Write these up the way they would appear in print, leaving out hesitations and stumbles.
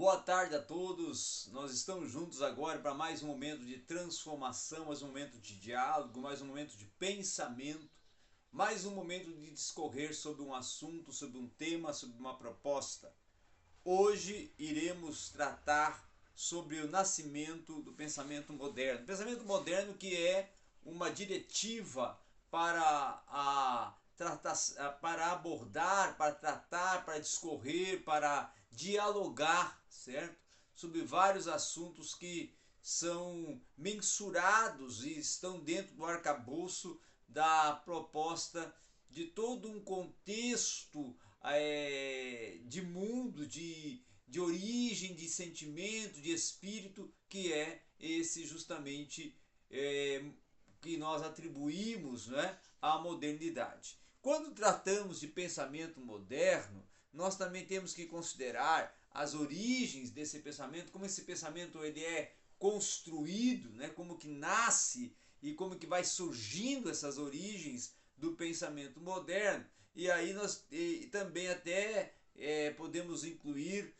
Boa tarde a todos. Nós estamos juntos agora para mais um momento de transformação, mais um momento de diálogo, mais um momento de pensamento, mais um momento de discorrer sobre um assunto, sobre um tema, sobre uma proposta. Hoje iremos tratar sobre o nascimento do pensamento moderno. O pensamento moderno que é uma diretiva para abordar, para tratar, para discorrer, para dialogar, certo? Sobre vários assuntos que são mensurados e estão dentro do arcabouço da proposta de todo um contexto de mundo, de origem, de sentimento, de espírito, que é esse justamente que nós atribuímos, né, à modernidade. Quando tratamos de pensamento moderno, nós também temos que considerar as origens desse pensamento, como esse pensamento ele é construído, né, como que nasce e como que vai surgindo essas origens do pensamento moderno. E aí nós também até podemos incluir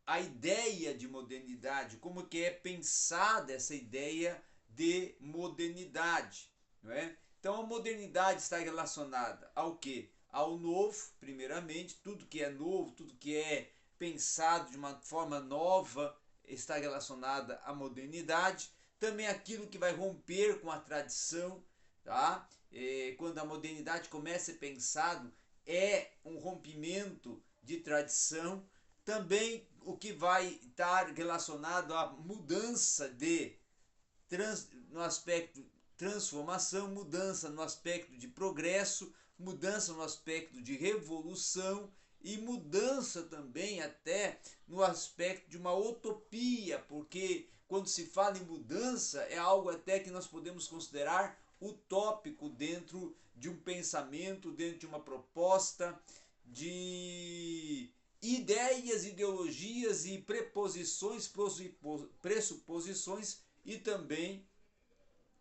a ideia de modernidade, como que é pensada essa ideia de modernidade, não é? Então a modernidade está relacionada ao quê? Ao novo, primeiramente, tudo que é novo, tudo que é pensado de uma forma nova está relacionada à modernidade. Também aquilo que vai romper com a tradição, tá? Quando a modernidade começa a ser pensado, é um rompimento de tradição. Também o que vai estar relacionado à mudança no aspecto transformação, mudança no aspecto de progresso, mudança no aspecto de revolução e mudança também até no aspecto de uma utopia, porque quando se fala em mudança é algo até que nós podemos considerar utópico dentro de um pensamento, dentro de uma proposta de ideias, ideologias e preposições, pressuposições e também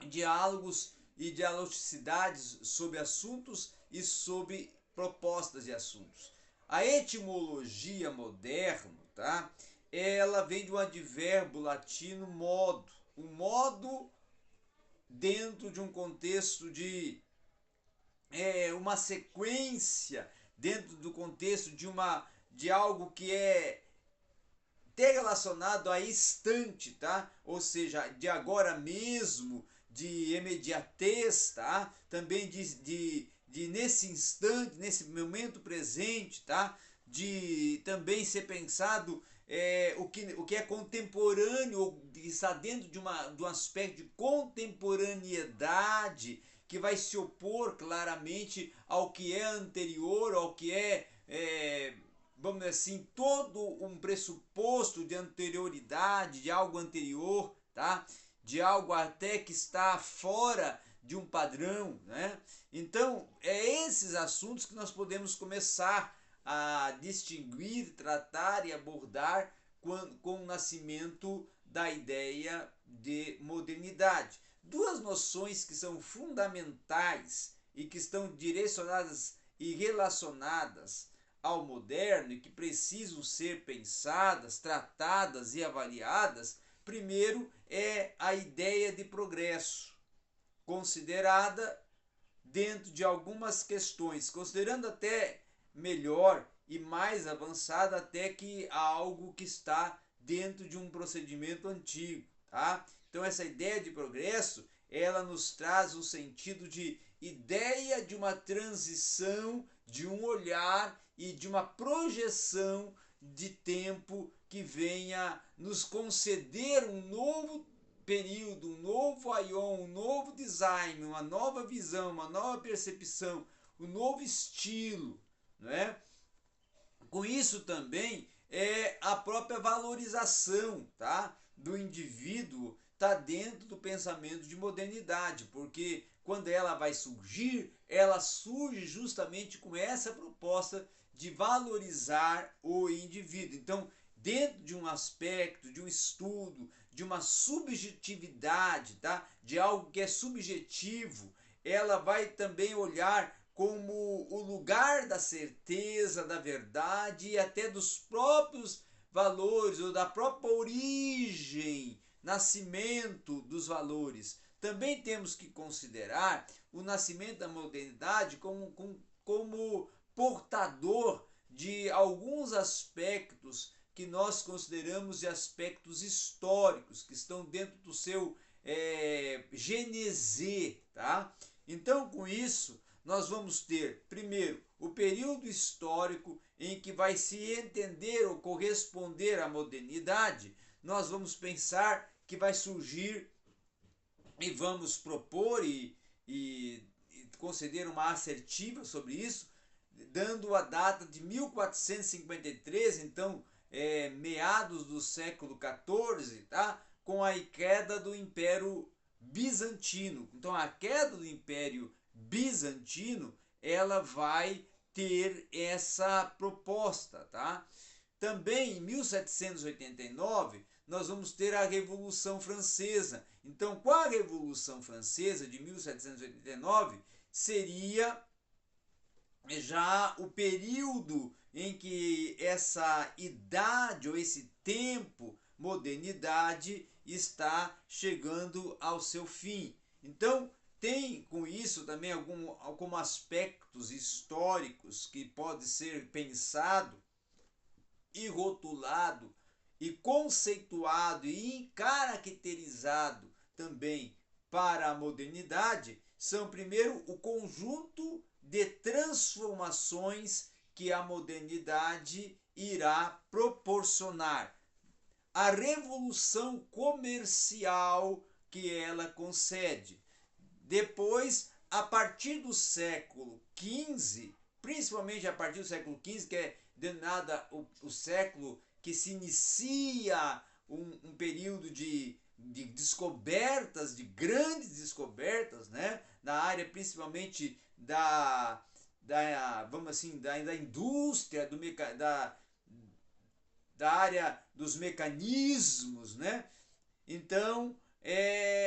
diálogos e dialogicidades sobre assuntos e sobre propostas de assuntos. A etimologia moderna, tá? Ela vem de um advérbio latino modo, o modo dentro de um contexto de uma sequência, dentro do contexto de algo que é ter relacionado a instante, tá? Ou seja, de agora mesmo, de imediatez, tá? Também de nesse instante, nesse momento presente, tá? De também ser pensado o que é contemporâneo, ou que está dentro de um aspecto de contemporaneidade, que vai se opor claramente ao que é anterior, ao que vamos dizer assim, todo um pressuposto de anterioridade, de algo anterior, tá? De algo até que está fora de um padrão, né? Então, é esses assuntos que nós podemos começar a distinguir, tratar e abordar com o nascimento da ideia de modernidade. Duas noções que são fundamentais e que estão direcionadas e relacionadas ao moderno e que precisam ser pensadas, tratadas e avaliadas. Primeiro é a ideia de progresso, considerada dentro de algumas questões, considerando até melhor e mais avançada até que algo que está dentro de um procedimento antigo, tá? Então essa ideia de progresso, ela nos traz um sentido de ideia de uma transição, de um olhar e de uma projeção de tempo que venha nos conceder um novo período, um novo aion, um novo design, uma nova visão, uma nova percepção, um novo estilo, não é? Com isso também é a própria valorização, tá, do indivíduo está dentro do pensamento de modernidade, porque quando ela vai surgir, ela surge justamente com essa proposta de valorizar o indivíduo. Então, dentro de um aspecto, de um estudo, de uma subjetividade, tá? De algo que é subjetivo, ela vai também olhar como o lugar da certeza, da verdade e até dos próprios valores ou da própria origem, nascimento dos valores. Também temos que considerar o nascimento da modernidade como portador de alguns aspectos que nós consideramos de aspectos históricos, que estão dentro do seu gênese, tá? Então, com isso, nós vamos ter, primeiro, o período histórico em que vai se entender ou corresponder à modernidade. Nós vamos pensar que vai surgir e vamos propor e conceder uma assertiva sobre isso, dando a data de 1453, então meados do século XIV, tá? Com a queda do Império Bizantino. Então a queda do Império Bizantino, ela vai ter essa proposta, tá? Também em 1789 nós vamos ter a Revolução Francesa. Então, com a Revolução Francesa de 1789 seria já o período em que essa idade ou esse tempo modernidade está chegando ao seu fim. Então, tem com isso também alguns aspectos históricos que pode ser pensado e rotulado e conceituado e caracterizado também para a modernidade. São, primeiro, o conjunto de transformações que a modernidade irá proporcionar. A revolução comercial que ela concede. Depois, a partir do século XV, principalmente a partir do século XV, que é denominado o século que se inicia um período de descobertas, de grandes descobertas, né? Na área principalmente vamos assim, da indústria, da área dos mecanismos, né? Então,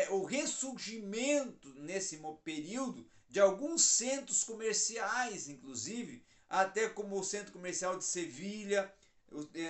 o ressurgimento nesse período de alguns centros comerciais, inclusive, até como o centro comercial de Sevilha,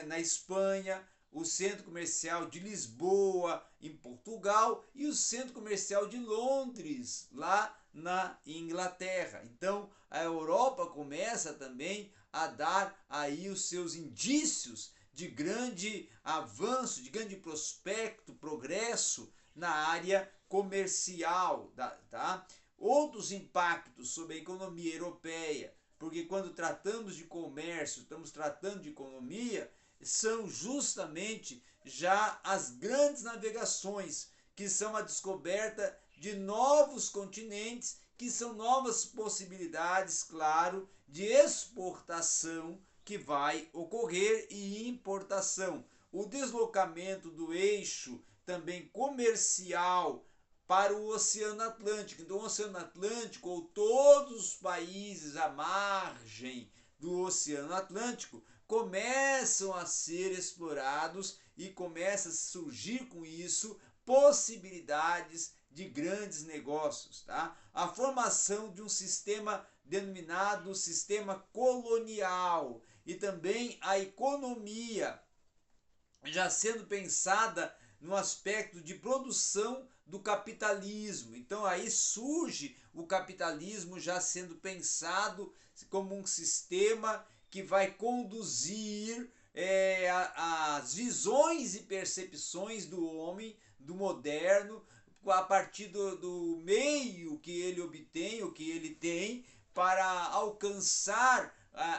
na Espanha, o centro comercial de Lisboa, em Portugal, e o centro comercial de Londres, lá na Inglaterra. Então, a Europa começa também a dar aí os seus indícios de grande avanço, de grande prospecto, progresso na área comercial, tá? Outros impactos sobre a economia europeia, porque quando tratamos de comércio, estamos tratando de economia, são justamente já as grandes navegações, que são a descoberta de novos continentes, que são novas possibilidades, claro, de exportação que vai ocorrer e importação. O deslocamento do eixo também comercial para o Oceano Atlântico. Então, o Oceano Atlântico, ou todos os países à margem do Oceano Atlântico, começam a ser explorados e começa a surgir com isso possibilidades de grandes negócios, tá? A formação de um sistema denominado sistema colonial e também a economia já sendo pensada no aspecto de produção do capitalismo. Então aí surge o capitalismo já sendo pensado como um sistema que vai conduzir as visões e percepções do homem, do moderno, a partir do meio que ele obtém, o que ele tem, para alcançar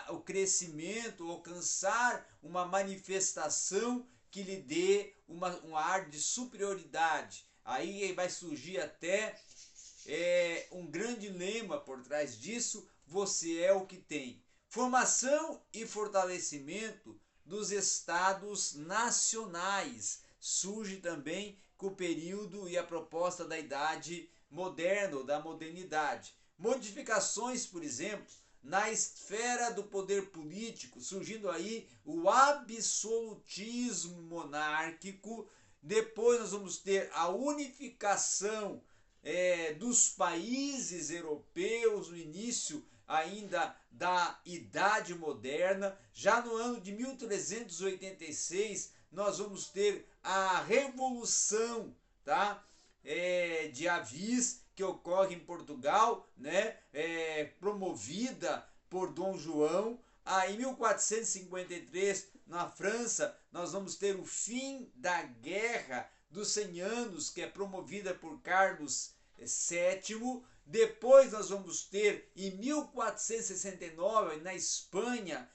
o crescimento, alcançar uma manifestação que lhe dê um ar de superioridade. Aí vai surgir até um grande lema por trás disso: você é o que tem. Formação e fortalecimento dos estados nacionais surge também com o período e a proposta da idade moderna ou da modernidade. Modificações, por exemplo, na esfera do poder político, surgindo aí o absolutismo monárquico. Depois nós vamos ter a unificação dos países europeus no início, ainda da Idade Moderna. Já no ano de 1386 nós vamos ter a Revolução, tá? De Avis, que ocorre em Portugal, né? Promovida por Dom João. Em 1453, na França, nós vamos ter o fim da Guerra dos 100 Anos, que é promovida por Carlos VII. Depois nós vamos ter, em 1469, na Espanha,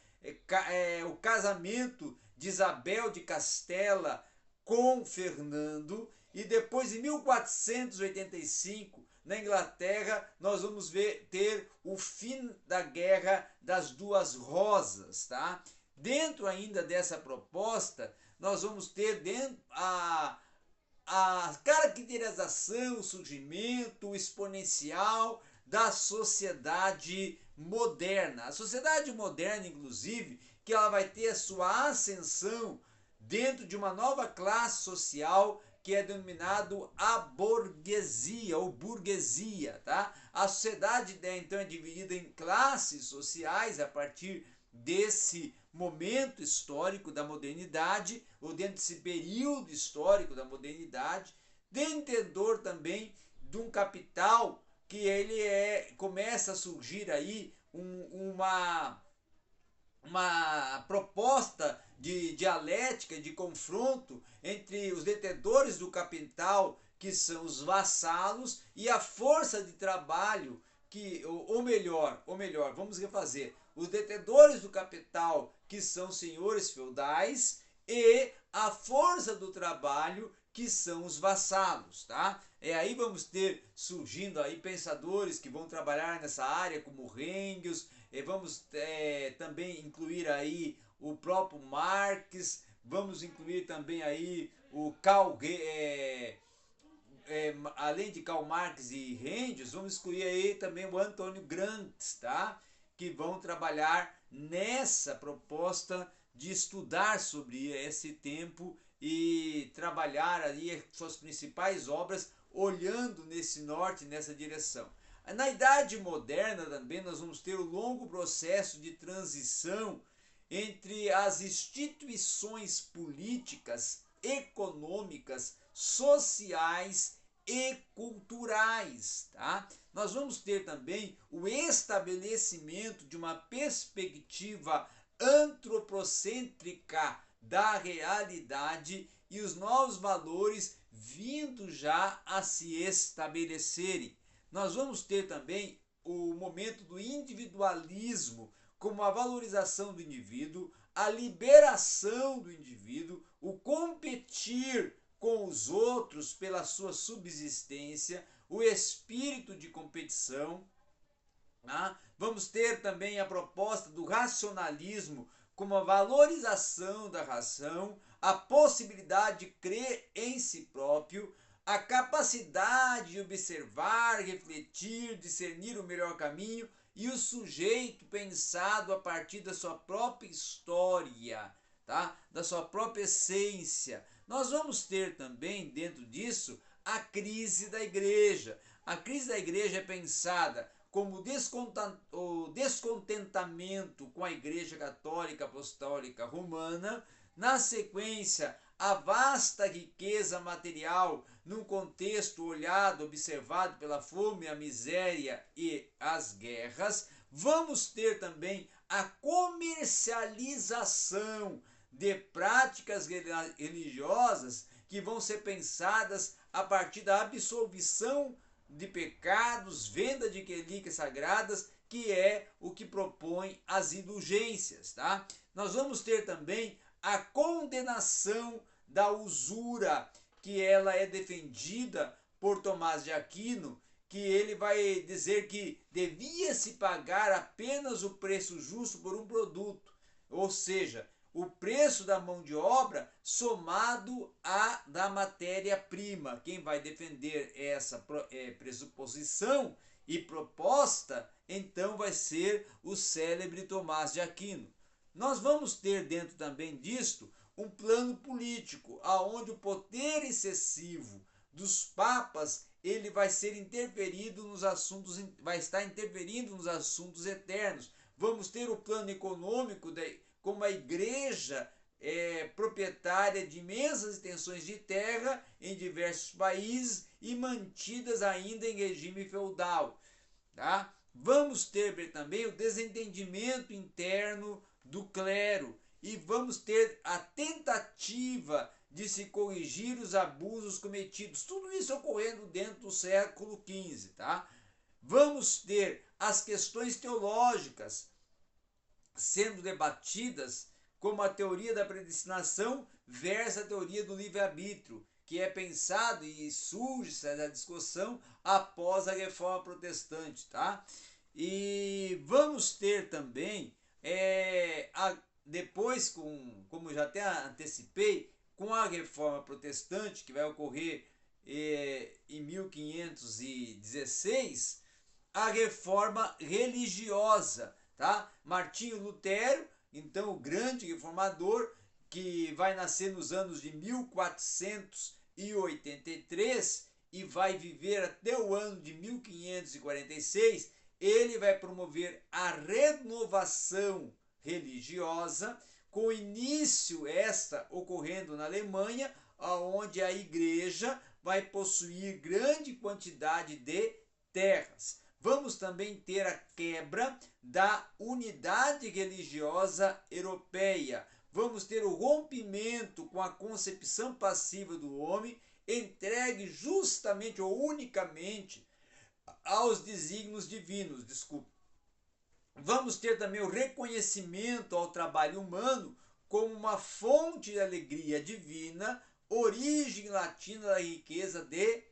o casamento de Isabel de Castela com Fernando. E depois, em 1485, na Inglaterra, nós vamos ter o fim da Guerra das Duas Rosas, tá? Dentro ainda dessa proposta, nós vamos ter a caracterização, o surgimento exponencial da sociedade moderna. A sociedade moderna, inclusive, que ela vai ter a sua ascensão dentro de uma nova classe social que é denominado a burguesia ou burguesia, tá? A sociedade, então, é dividida em classes sociais a partir desse momento histórico da modernidade, ou dentro desse período histórico da modernidade, detentor também de um capital que ele começa a surgir aí uma proposta de dialética, de confronto entre os detentores do capital, que são os vassalos, e a força de trabalho, ou melhor, vamos refazer, os detentores do capital, que são senhores feudais, e a força do trabalho, que são os vassalos, tá? Aí vamos ter surgindo aí pensadores que vão trabalhar nessa área, como Engels. Vamos também incluir aí o próprio Marx, vamos incluir também aí o além de Karl Marx e Engels, vamos incluir aí também o Antônio Gramsci, tá? Que vão trabalhar nessa proposta de estudar sobre esse tempo e trabalhar ali suas principais obras olhando nesse norte, nessa direção. Na Idade Moderna também nós vamos ter o longo processo de transição entre as instituições políticas, econômicas, sociais e culturais, tá? Nós vamos ter também o estabelecimento de uma perspectiva antropocêntrica da realidade e os novos valores vindo já a se estabelecerem. Nós vamos ter também o momento do individualismo, como a valorização do indivíduo, a liberação do indivíduo, o competir com os outros pela sua subsistência, o espírito de competição. Vamos ter também a proposta do racionalismo, como a valorização da razão, a possibilidade de crer em si próprio, a capacidade de observar, refletir, discernir o melhor caminho e o sujeito pensado a partir da sua própria história, tá? Da sua própria essência. Nós vamos ter também, dentro disso, a crise da igreja. A crise da igreja é pensada como o descontentamento com a Igreja Católica Apostólica Romana, na sequência, a vasta riqueza material num contexto olhado, observado pela fome, a miséria e as guerras. Vamos ter também a comercialização de práticas religiosas que vão ser pensadas a partir da absolvição de pecados, venda de relíquias sagradas, que é o que propõe as indulgências, tá? Nós vamos ter também a condenação da usura, que ela é defendida por Tomás de Aquino, que ele vai dizer que devia-se pagar apenas o preço justo por um produto, ou seja, o preço da mão de obra somado à da matéria-prima. Quem vai defender essa pressuposição e proposta, então vai ser o célebre Tomás de Aquino. Nós vamos ter dentro também disto um plano político, aonde o poder excessivo dos papas, ele vai ser interferido nos assuntos, vai estar interferindo nos assuntos eternos. Vamos ter o plano econômico, como a igreja proprietária de imensas extensões de terra em diversos países e mantidas ainda em regime feudal. Tá? Vamos ter também o desentendimento interno do clero e vamos ter a tentativa de se corrigir os abusos cometidos. Tudo isso ocorrendo dentro do século XV. Tá? Vamos ter as questões teológicas sendo debatidas, como a teoria da predestinação versus a teoria do livre-arbítrio, que é pensado e surge essa discussão após a Reforma Protestante. Tá? E vamos ter também, depois, como já até antecipei, com a Reforma Protestante, que vai ocorrer em 1516, a Reforma Religiosa. Tá? Martinho Lutero, então o grande reformador, que vai nascer nos anos de 1483 e vai viver até o ano de 1546, ele vai promover a renovação religiosa, com início esta ocorrendo na Alemanha, onde a igreja vai possuir grande quantidade de terras. Vamos também ter a quebra da unidade religiosa europeia. Vamos ter o rompimento com a concepção passiva do homem, entregue justamente ou unicamente aos desígnios divinos. Vamos ter também o reconhecimento ao trabalho humano como uma fonte de alegria divina, origem latina da riqueza de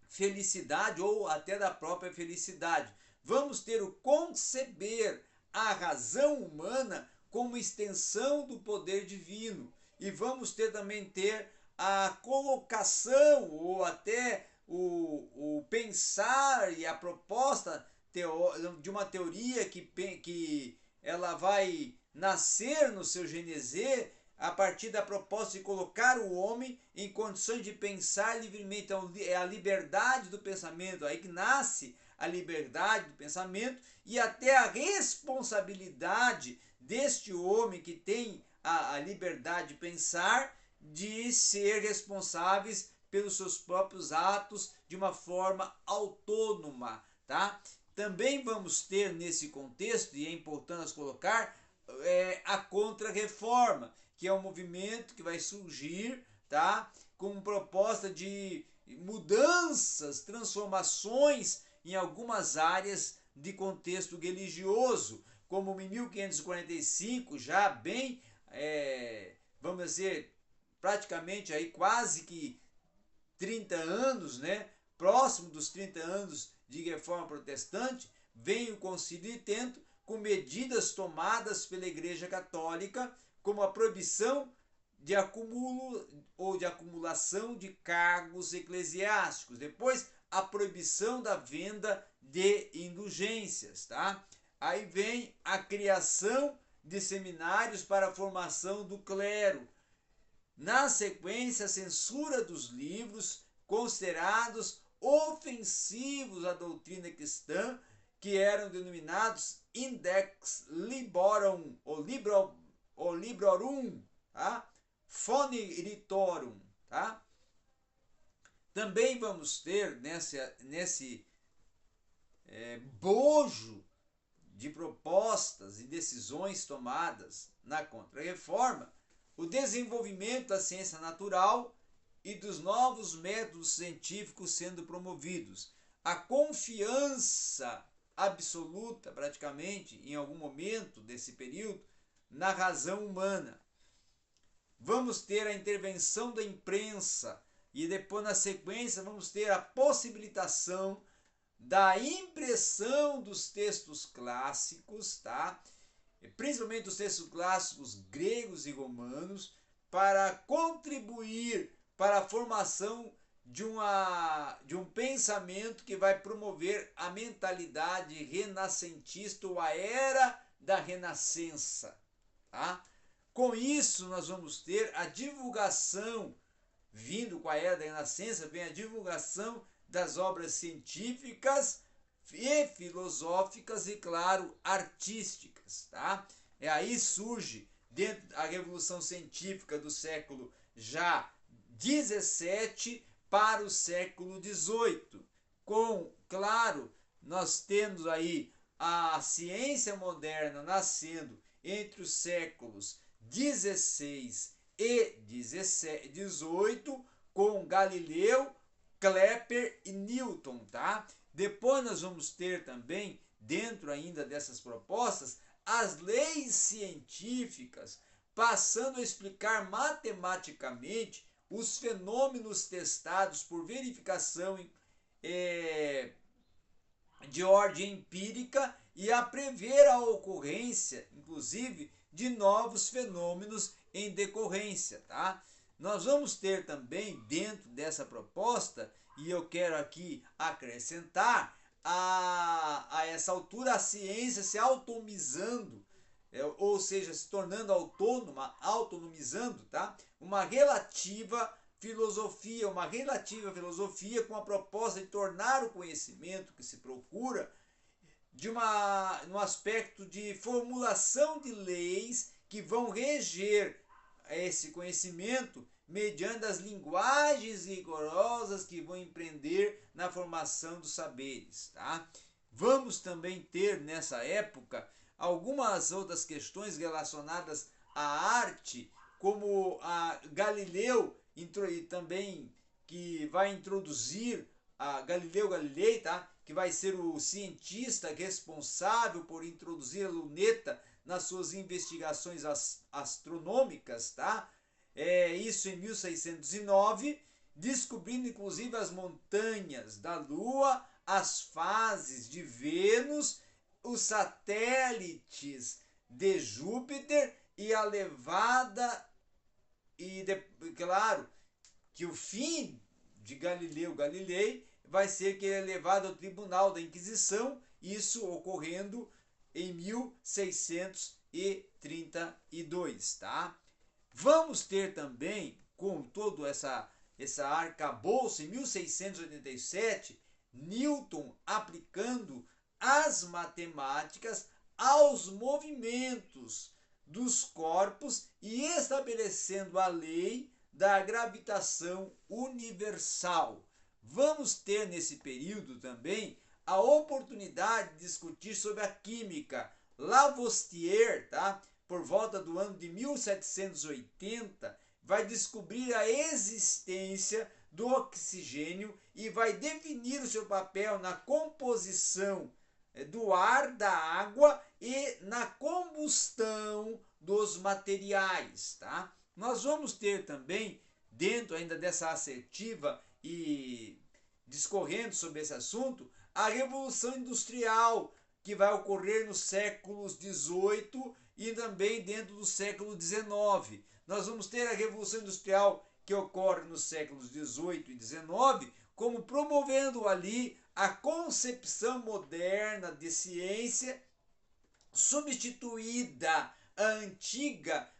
felicidade ou até da própria felicidade. Vamos ter o conceber a razão humana como extensão do poder divino. E vamos também ter a colocação ou até o pensar e a proposta de uma teoria que ela vai nascer no seu Genésê a partir da proposta de colocar o homem em condições de pensar livremente. Então, é a liberdade do pensamento, aí que nasce a liberdade do pensamento e até a responsabilidade deste homem que tem a liberdade de pensar, de ser responsáveis pelos seus próprios atos de uma forma autônoma. Tá? Também vamos ter nesse contexto, e é importante colocar, a Contra-Reforma, que é um movimento que vai surgir, tá, com proposta de mudanças, transformações em algumas áreas de contexto religioso, como em 1545, já bem, vamos dizer, praticamente aí quase que 30 anos, né, próximo dos 30 anos de Reforma Protestante, vem o Concílio de Trento com medidas tomadas pela Igreja Católica, como a proibição de acúmulo ou de acumulação de cargos eclesiásticos. Depois, a proibição da venda de indulgências. Tá? Aí vem a criação de seminários para a formação do clero. Na sequência, a censura dos livros considerados ofensivos à doutrina cristã, que eram denominados Index Librorum ou Librorum, tá? Foniritorum, tá? Também vamos ter nesse bojo de propostas e decisões tomadas na Contra-Reforma o desenvolvimento da ciência natural e dos novos métodos científicos sendo promovidos, a confiança absoluta, praticamente, em algum momento desse período, na razão humana. Vamos ter a intervenção da imprensa e depois, na sequência, vamos ter a possibilitação da impressão dos textos clássicos, tá? Principalmente os textos clássicos gregos e romanos, para contribuir para a formação de um pensamento que vai promover a mentalidade renascentista ou a era da renascença. Tá? Com isso, nós vamos ter a divulgação vindo com a era da Renascença, vem a divulgação das obras científicas e filosóficas e, claro, artísticas, tá? E aí surge, dentro da Revolução Científica do século já 17 para o século 18, com, claro, nós temos aí a ciência moderna nascendo entre os séculos 16 e 18, com Galileu, Kepler e Newton, tá? Depois nós vamos ter também, dentro ainda dessas propostas, as leis científicas, passando a explicar matematicamente os fenômenos testados por verificação de ordem empírica e a prever a ocorrência, inclusive, de novos fenômenos em decorrência, tá? Nós vamos ter também, dentro dessa proposta, e eu quero aqui acrescentar, a essa altura a ciência se autonomizando, ou seja, se tornando autônoma, autonomizando, tá? Uma relativa filosofia com a proposta de tornar o conhecimento que se procura no aspecto de formulação de leis que vão reger esse conhecimento mediante as linguagens rigorosas que vão empreender na formação dos saberes, tá? Vamos também ter nessa época algumas outras questões relacionadas à arte, como a Galileu e também que vai introduzir a Galileu Galilei, tá? Que vai ser o cientista responsável por introduzir a luneta nas suas investigações astronômicas, tá? Isso em 1609, descobrindo inclusive as montanhas da Lua, as fases de Vênus, os satélites de Júpiter e a levada claro que o fim de Galileu Galilei vai ser que ele é levado ao tribunal da Inquisição, isso ocorrendo em 1632, tá? Vamos ter também, com todo essa arcabouço, em 1687, Newton aplicando as matemáticas aos movimentos dos corpos e estabelecendo a lei da gravitação universal. Vamos ter nesse período também a oportunidade de discutir sobre a química. Lavoisier, tá? Por volta do ano de 1780, vai descobrir a existência do oxigênio e vai definir o seu papel na composição do ar, da água e na combustão dos materiais, tá? Nós vamos ter também, dentro ainda dessa assertiva e discorrendo sobre esse assunto, a Revolução Industrial, que vai ocorrer nos séculos XVIII e também dentro do século XIX. Nós vamos ter a Revolução Industrial que ocorre nos séculos XVIII e XIX, como promovendo ali a concepção moderna de ciência, substituída a antiga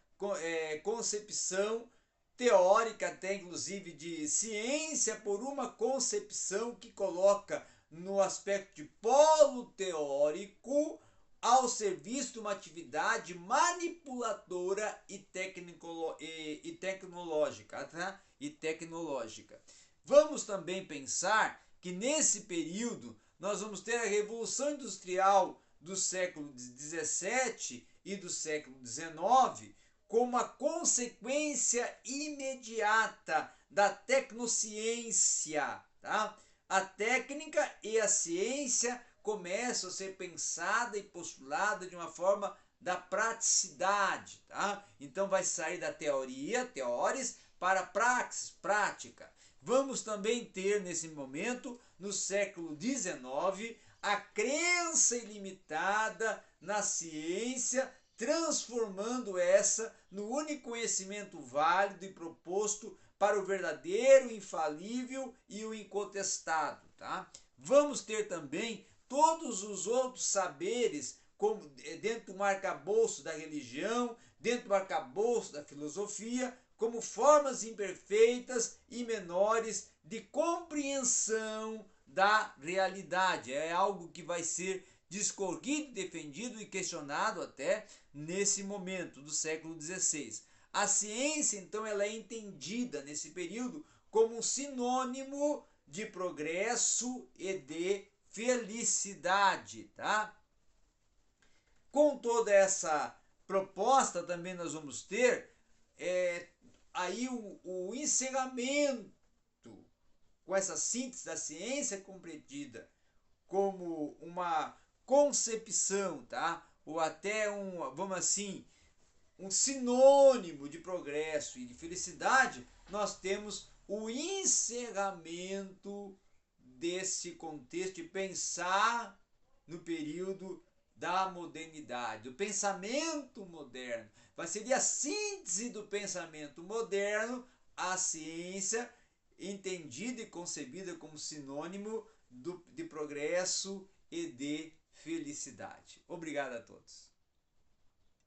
concepção teórica, até inclusive de ciência, por uma concepção que coloca no aspecto de polo teórico ao serviço de uma atividade manipuladora e tecnológica, tá? Vamos também pensar que nesse período nós vamos ter a Revolução Industrial do século XVII e do século XIX como uma consequência imediata da tecnociência, tá? A técnica e a ciência começam a ser pensada e postulada de uma forma da praticidade, tá? Então vai sair da teoria, teores, para a praxis, prática. Vamos também ter nesse momento, no século XIX, a crença ilimitada na ciência, transformando essa no único conhecimento válido e proposto para o verdadeiro, o infalível e o incontestado, tá? Vamos ter também todos os outros saberes, dentro do arcabouço da religião, dentro do arcabouço da filosofia, como formas imperfeitas e menores de compreensão da realidade. É algo que vai ser discorrido, defendido e questionado até nesse momento do século XVI. A ciência, então, ela é entendida nesse período como um sinônimo de progresso e de felicidade, tá? Com toda essa proposta também nós vamos ter aí o encerramento com essa síntese da ciência compreendida como uma concepção, tá? Ou até vamos assim, um sinônimo de progresso e de felicidade, nós temos o encerramento desse contexto de pensar no período da modernidade, do pensamento moderno. Vai ser a síntese do pensamento moderno, a ciência entendida e concebida como sinônimo de progresso e de felicidade. Obrigado a todos.